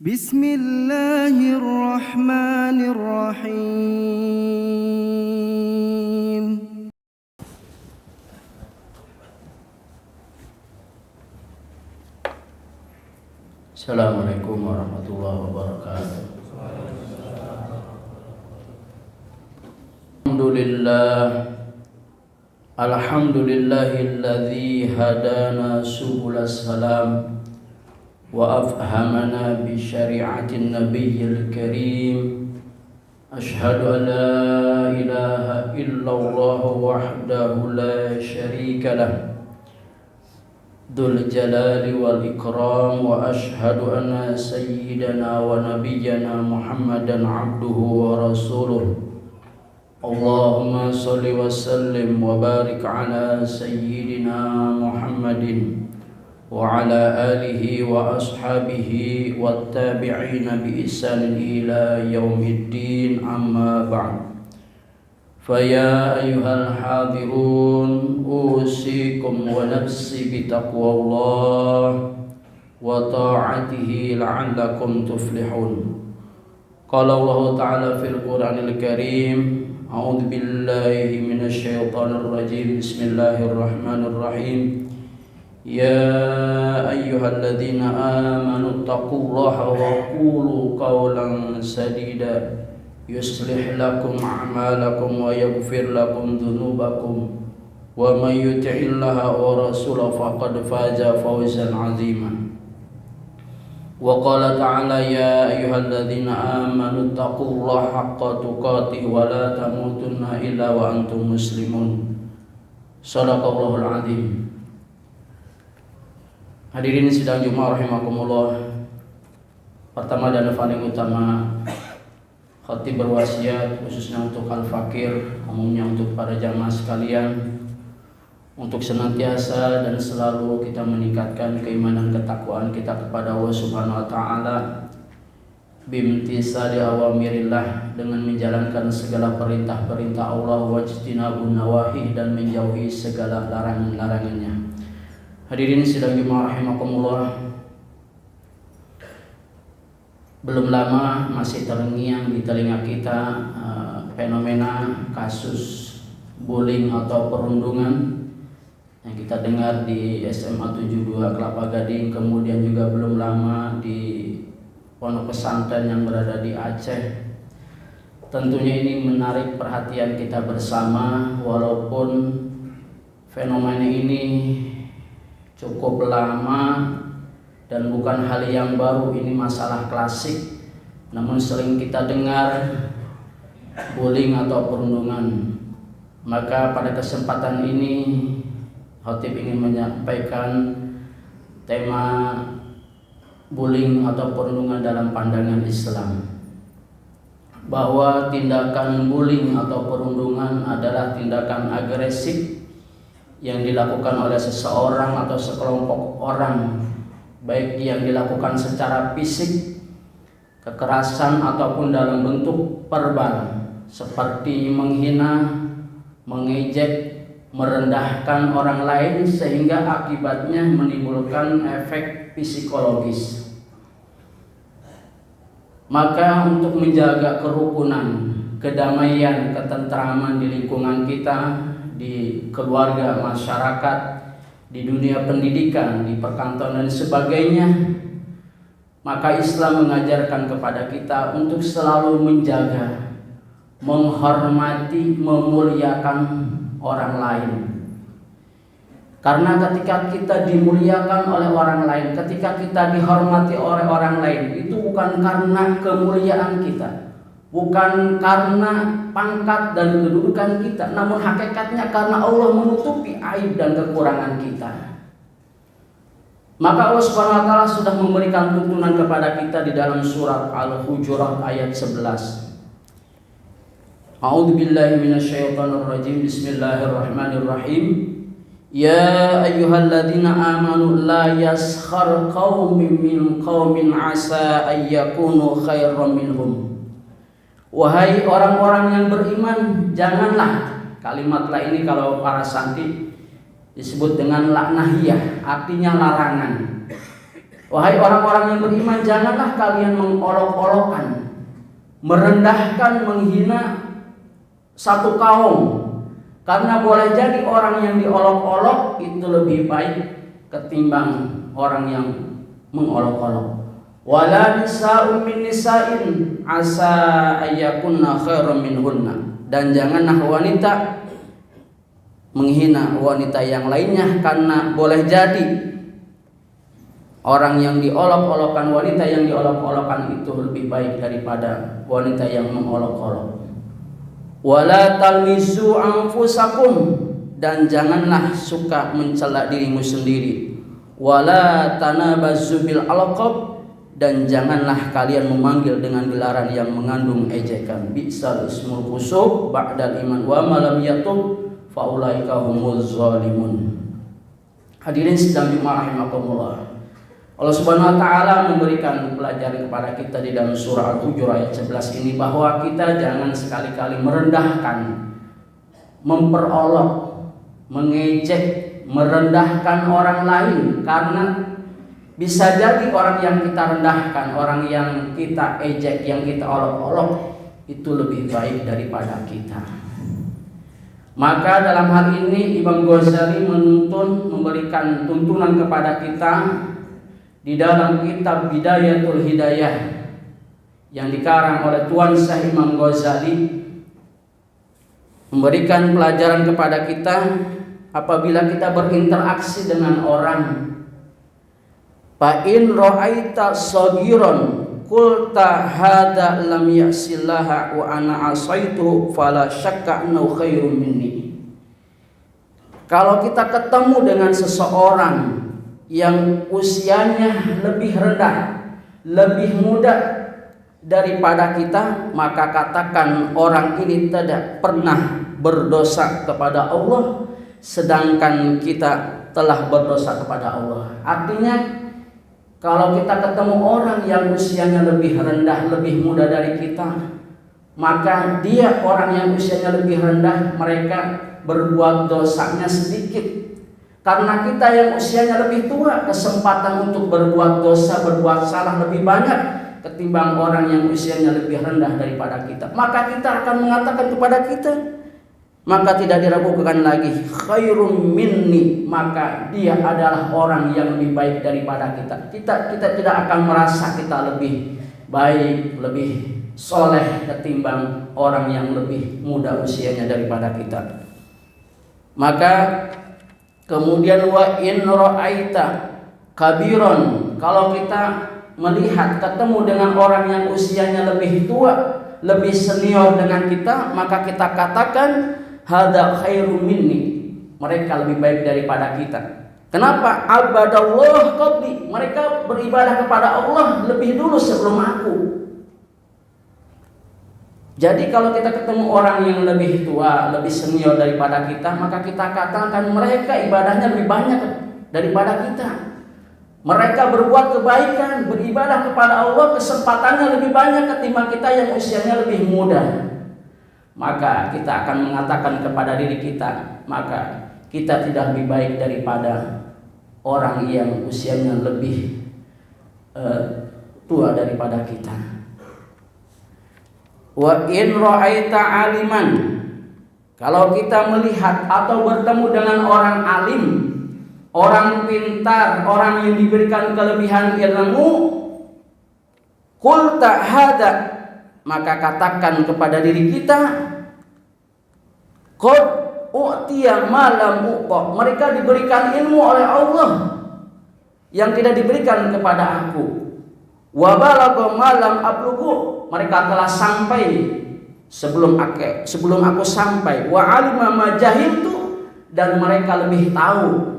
Bismillahirrahmanirrahim. Assalamualaikum warahmatullahi wabarakatuh. Alhamdulillahilladzi hadana subulas salam wa afhamana bi syari'atin nabiyyil karim. Ashhadu an la ilaha illallah wahdahu la syarika lah Dzul jalali wal ikram, wa ashhadu anna sayyidana wa nabiyyana Muhammadan abduhu wa rasuluh. Allahumma salli wa sallim wa barik ala sayyidina Muhammadin wa ala alihi wa ashabihi wa tabi'ina bi ihsanin ila yaumiddin, amma ba'd. Faya ayyuhal hadirun, usikum wa nafsi bitaqwallah wa ta'atihi la'allakum tuflihun. Qala Allah ta'ala fil Qur'anil Karim, a'udzu billahi minasy syaithanir rajim. Bismillahirrahmanirrahim. Ya ayyuhalladzina amanu taqullaha wa qulu qawlan sadida yuslih lakum a'malakum wa yaghfir lakum dhunubakum wa may yuti'illaha wa rasulahu faqad faza fawzan 'aziman. Wa qala ta'ala ya ayyuhalladzina amanu taqullaha haqqa tuqatih wa la tamutunna illa wa antum muslimun. Shadaqallahul 'azim. Hadirin sidang Jumat rahimakumullah. Pertama dan paling utama, khatib berwasiat khususnya untuk al-fakir, umumnya untuk para jamaah sekalian, untuk senantiasa dan selalu kita meningkatkan keimanan ketakwaan kita kepada Allah Subhanahu wa taala, bimtisali awamirillah, dengan menjalankan segala perintah-perintah Allah, wajtinabun nawahi, dan menjauhi segala larangan-larangannya. Hadirin sidang Jumat rahimakumullah. Belum lama masih terngiang di telinga kita fenomena kasus bullying atau perundungan yang kita dengar di SMA 72 Kelapa Gading, kemudian juga belum lama di pondok pesantren yang berada di Aceh. Tentunya ini menarik perhatian kita bersama, walaupun fenomena ini cukup lama dan bukan hal yang baru. Ini masalah klasik, namun sering kita dengar bullying atau perundungan. Maka pada kesempatan ini khatib ingin menyampaikan tema bullying atau perundungan dalam pandangan Islam, bahwa tindakan bullying atau perundungan adalah tindakan agresif yang dilakukan oleh seseorang atau sekelompok orang, baik yang dilakukan secara fisik, kekerasan, ataupun dalam bentuk verbal, seperti menghina, mengejek, merendahkan orang lain, sehingga akibatnya menimbulkan efek psikologis. Maka untuk menjaga kerukunan, kedamaian, ketentraman di lingkungan kita, di keluarga, masyarakat, di dunia pendidikan, di perkantoran dan sebagainya, maka Islam mengajarkan kepada kita untuk selalu menjaga, menghormati, memuliakan orang lain. Karena ketika kita dimuliakan oleh orang lain, ketika kita dihormati oleh orang lain, itu bukan karena kemuliaan kita, bukan karena pangkat dan kedudukan kita, namun hakikatnya karena Allah menutupi aib dan kekurangan kita. Maka Allah Subhanahu wa taala sudah memberikan tuntunan kepada kita di dalam surat Al-Hujurat ayat 11. A'udzu billahi minasyaitonir rajim. Bismillahirrahmanirrahim. Ya ayyuhalladzina amanu la yaskhar qaumin min qaumin asa ay yakunu khairan minhum. Wahai orang-orang yang beriman, janganlah, kalimat la ini kalau para santri disebut dengan laknahiyah, artinya larangan. Wahai orang-orang yang beriman, janganlah kalian mengolok-olokkan, merendahkan, menghina satu kaum. Karena boleh jadi orang yang diolok-olok itu lebih baik ketimbang orang yang mengolok-olok. Wala nisa'un min nisa'in asa ayyakunna khairan minhunna. Dan janganlah wanita menghina wanita yang lainnya, karena boleh jadi orang yang diolok-olokkan, wanita yang diolok-olokkan itu lebih baik daripada wanita yang mengolok-olok. Wala talmizu anfusakum, dan janganlah suka mencela dirimu sendiri. Wala tanabazu bil alqab, dan janganlah kalian memanggil dengan gelaran yang mengandung ejekan. Bi'sal ismul fusuq ba'dal iman wa ma lam yatub fa ulaika humuz zalimun. Hadirin sedang dimahakumullah. Allah Subhanahu wa taala memberikan pelajaran kepada kita di dalam surah Al-Hujurat ayat 11 ini, bahwa kita jangan sekali-kali merendahkan, memperolok, mengejek, merendahkan orang lain. Karena bisa jadi orang yang kita rendahkan, orang yang kita ejek, yang kita olok-olok itu lebih baik daripada kita. Maka dalam hal ini Imam Ghazali memberikan tuntunan kepada kita di dalam kitab Bidayatul Hidayah yang dikarang oleh Tuan Syekh Imam Ghazali, memberikan pelajaran kepada kita apabila kita berinteraksi dengan orang. Fa in ra'aita sagiran qulta hadza lam yasillaha wa ana asaitu fala syakka annahu khairum minni. Kalau kita ketemu dengan seseorang yang usianya lebih rendah, lebih muda daripada kita, maka katakan orang ini tidak pernah berdosa kepada Allah, sedangkan kita telah berdosa kepada Allah. Artinya kalau kita ketemu orang yang usianya lebih rendah, lebih muda dari kita, maka dia orang yang usianya lebih rendah, mereka berbuat dosanya sedikit. Karena kita yang usianya lebih tua, kesempatan untuk berbuat dosa, berbuat salah lebih banyak ketimbang orang yang usianya lebih rendah daripada kita. Maka kita akan mengatakan kepada kita, maka tidak diragukan lagi, khairum minni, maka dia adalah orang yang lebih baik daripada kita. Kita tidak akan merasa kita lebih baik, lebih soleh ketimbang orang yang lebih muda usianya daripada kita. Maka kemudian wa in ra'aita kabiron, kalau kita melihat ketemu dengan orang yang usianya lebih tua, lebih senior dengan kita, maka kita katakan hadza khairum minni, mereka lebih baik daripada kita. Kenapa? Abadallah qabli, mereka beribadah kepada Allah lebih dulu sebelum aku. Jadi kalau kita ketemu orang yang lebih tua, lebih senior daripada kita, maka kita katakan mereka ibadahnya lebih banyak daripada kita. Mereka berbuat kebaikan, beribadah kepada Allah, kesempatannya lebih banyak ketimbang kita yang usianya lebih muda. Maka kita akan mengatakan kepada diri kita, maka kita tidak lebih baik daripada orang yang usianya lebih tua daripada kita. Wa in ra'aita aliman, kalau kita melihat atau bertemu dengan orang alim, orang pintar, orang yang diberikan kelebihan ilmu, qulta hada, maka katakan kepada diri kita, qad u'tiya ma lam u'ta, mereka diberikan ilmu oleh Allah yang tidak diberikan kepada aku. Wa balagha ma lam ablughu, mereka telah sampai sebelum aku sampai. Wa alima ma jahiltu, dan mereka lebih tahu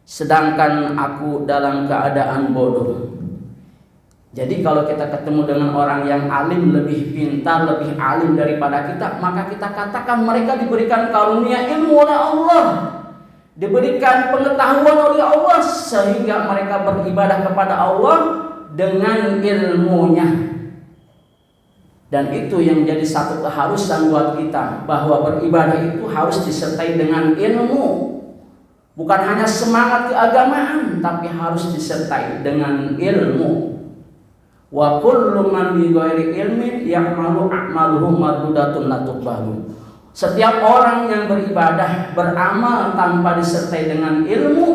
sedangkan aku dalam keadaan bodoh. Jadi kalau kita ketemu dengan orang yang alim, lebih pintar, lebih alim daripada kita, maka kita katakan mereka diberikan karunia ilmu oleh Allah, diberikan pengetahuan oleh Allah, sehingga mereka beribadah kepada Allah dengan ilmunya. Dan itu yang menjadi satu keharusan buat kita, bahwa beribadah itu harus disertai dengan ilmu. Bukan hanya semangat keagamaan, tapi harus disertai dengan ilmu. Wa kullu man bi ghairi ilmin ya'malu a'maluhu mardudatun la tuqbalu. Setiap orang yang beribadah, beramal tanpa disertai dengan ilmu,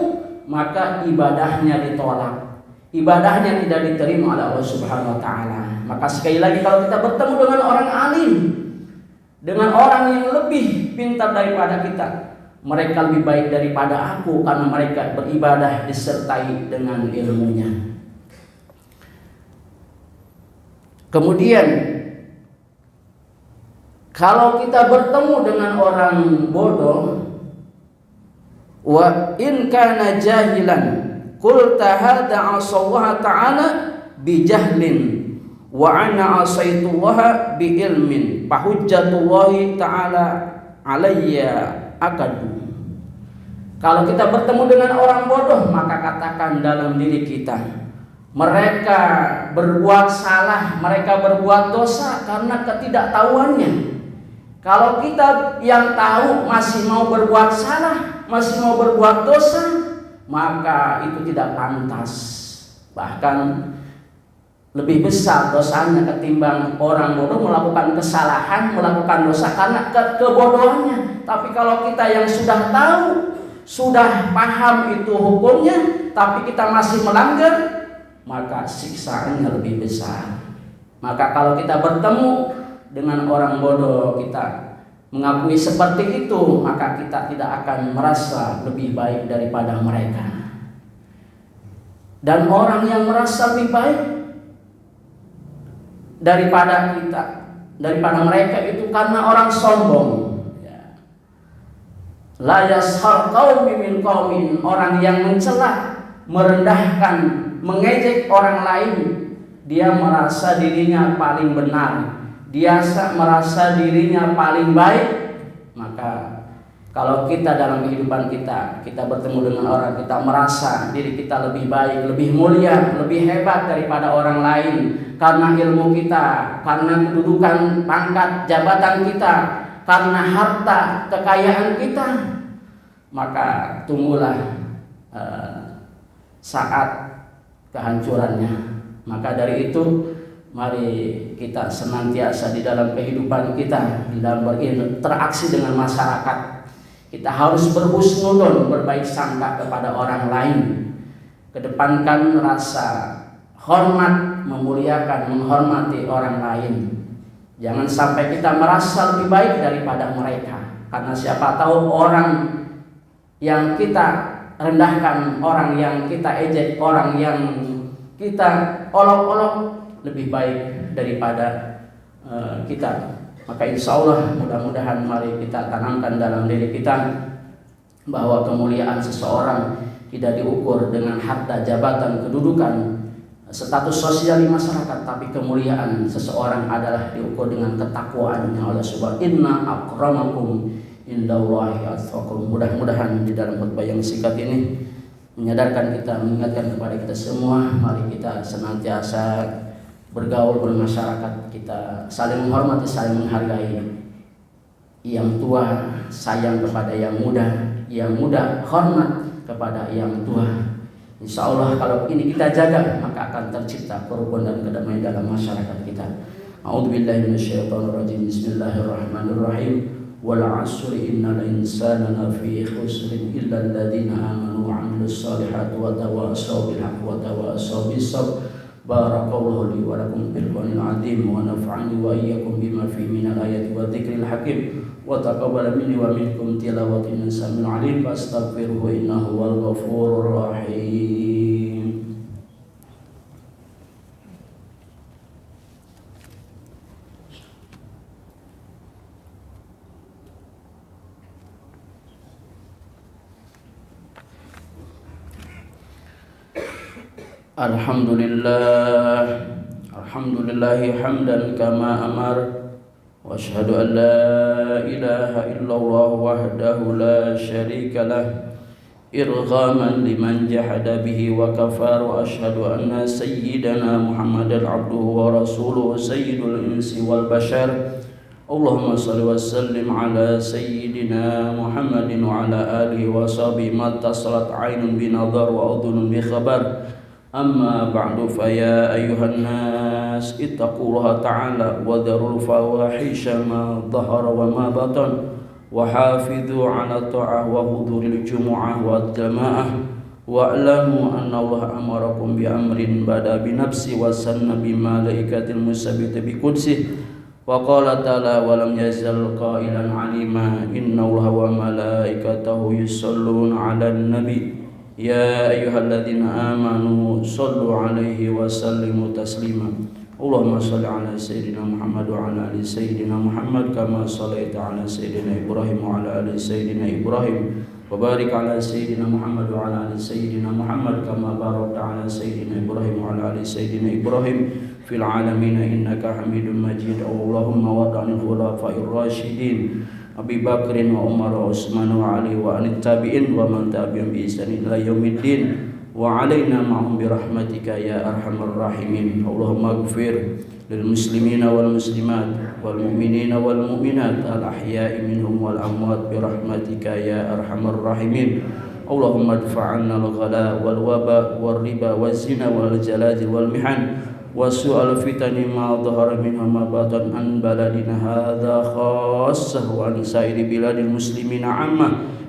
maka ibadahnya ditolak. Ibadahnya tidak diterima oleh Allah Subhanahu wa taala. Maka sekali lagi, kalau kita bertemu dengan orang alim, dengan orang yang lebih pintar daripada kita, mereka lebih baik daripada aku karena mereka beribadah disertai dengan ilmunya. Kemudian kalau kita bertemu dengan orang bodoh, wa in kana jahilan qulta hadza asallaha ta'ala bi jahlin wa ana asaitullaha bi ilmin fa hujjatullahi ta'ala alayya akadu. Kalau kita bertemu dengan orang bodoh, maka katakan dalam diri kita, mereka berbuat salah, mereka berbuat dosa karena ketidaktahuannya. Kalau kita yang tahu masih mau berbuat salah, masih mau berbuat dosa, maka itu tidak pantas. Bahkan lebih besar dosanya ketimbang orang bodoh melakukan kesalahan, melakukan dosa karena kebodohannya. Tapi kalau kita yang sudah tahu, sudah paham itu hukumnya, tapi kita masih melanggar, maka siksaannya lebih besar. Maka kalau kita bertemu dengan orang bodoh, kita mengakui seperti itu, maka kita tidak akan merasa lebih baik daripada mereka. Dan orang yang merasa lebih baik daripada kita, daripada mereka, itu karena orang sombong. La yashar qaumi min qaumin, orang yang mencela, merendahkan, mengejek orang lain, dia merasa dirinya paling benar, dia merasa dirinya paling baik. Maka kalau kita dalam kehidupan kita bertemu dengan orang, kita merasa diri kita lebih baik, lebih mulia, lebih hebat daripada orang lain karena ilmu kita, karena kedudukan, pangkat, jabatan kita, karena harta, kekayaan kita, maka tunggulah saat kehancurannya. Maka dari itu, mari kita senantiasa di dalam kehidupan kita, di dalam berinteraksi dengan masyarakat, kita harus berhusnudon, berbaik sangka kepada orang lain, kedepankan rasa hormat, memuliakan, menghormati orang lain. Jangan sampai kita merasa lebih baik daripada mereka, karena siapa tahu orang yang kita rendahkan, orang yang kita ejek, orang yang kita olok-olok lebih baik daripada kita. Maka insya Allah mudah-mudahan mari kita tanamkan dalam diri kita bahwa kemuliaan seseorang tidak diukur dengan harta, jabatan, kedudukan, status sosial di masyarakat, tapi kemuliaan seseorang adalah diukur dengan ketakwaannya oleh Subhanahu. Inna akramakum indallahi atqakum. Mudah-mudahan di dalam khutbah yang singkat ini menyadarkan kita, mengingatkan kepada kita semua, mari kita senantiasa bergaul bermasyarakat, kita saling menghormati, saling menghargai. Yang tua sayang kepada yang muda hormat kepada yang tua. Insya Allah kalau ini kita jaga, maka akan tercipta kerukunan dan kedamaian dalam masyarakat kita. A'udzubillahi minasyaitonirrajim. Bismillahirrahmanirrahim. Wal 'asri innal insana lafi khusrin illa alladziina aamanu wa 'amilus shaalihati wa tawaasaw bil haqqi wa tawaasaw bis sabr. Barakallahu li wa lakum bil Qur'anil 'azim wa nafa'ani wa iyyakum bima fihi minal ayati wa dzikril hakim wa taqabbal minni wa minkum tilawatan samil 'alim fastaghfiruhu innahu wal ghafurur rahim. Alhamdulillahi hamdan kama amar wa asyhadu an la ilaha illallah wahdahu la syarika lah irghaman liman jahada bihi wa kafar wa asyhadu anna sayyidana Muhammadan abduhu wa rasuluhu sayyidul insi wal bashar اللهم صل وسلم على سيدنا محمد وعلى آله وصحبه ما اتصلت عين بنظر وأذن بخبر. أما بعد فيا أيها الناس اتقوا الله تعالى وذروا الفواحش ما ظهر وما بطن وحافظوا على الطاعة وحضور الجمعة والجماعة واعلموا أن الله أمركم بأمر بدأ بنفسه وسن بملائكة المثبت بقدسه وقال تعالى ولم يزل قائلا عليما إن الله وملائكته يصلون على النبي يا أيها الذين آمنوا صلوا عليه وسلموا تسليما اللهم صل على سيدنا محمد وعلى آل سيدنا محمد كما صليت على سيدنا إبراهيم وعلى آل سيدنا إبراهيم وبارك على سيدنا محمد وعلى آل سيدنا محمد كما باركت على سيدنا إبراهيم وعلى آل سيدنا إبراهيم في العالمين إنك حميد مجيد اللهم وارض عن الخلفاء الراشدين أبي بكر وعمر وعثمان وعلي وعن التابعين ومن تبعهم بإحسان إلى يوم الدين وعلينا معهم برحمتك يا أرحم الراحمين اللهم اغفر للمسلمين والمسلمات والمؤمنين والمؤمنات الأحياء منهم والأموات برحمتك يا أرحم الراحمين اللهم ادفع عنا الغلاء والوباء والربا والزنا والزلازل والمحن وسوء الفتن ما ظهر منها ما بطن عن بلدنا هذا خاصة وعن سائر بلاد المسلمين عامة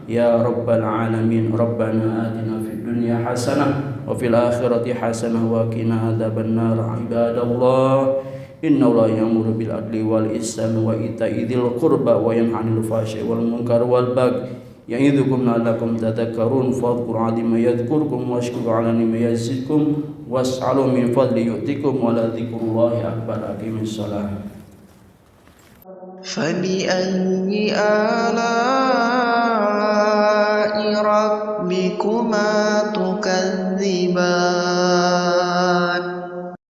يا رب العالمين ربنا آتنا في الدنيا حسنة وفي الآخرة حسنة وقنا عذاب النار عباد الله إن الله يأمر بالعدل والإحسان وإيتاء ذي القربى وينهى عن الفحشاء والمنكر والبغي يعظكم لعلكم تذكرون فاذكروا عظيم يذكركم واشكروا على نعمه يزدكم واسألوا من فضل يؤتكم ولذكر الله أكبر أقيم الصلاة. فبأي آلاء ربكما تكذبان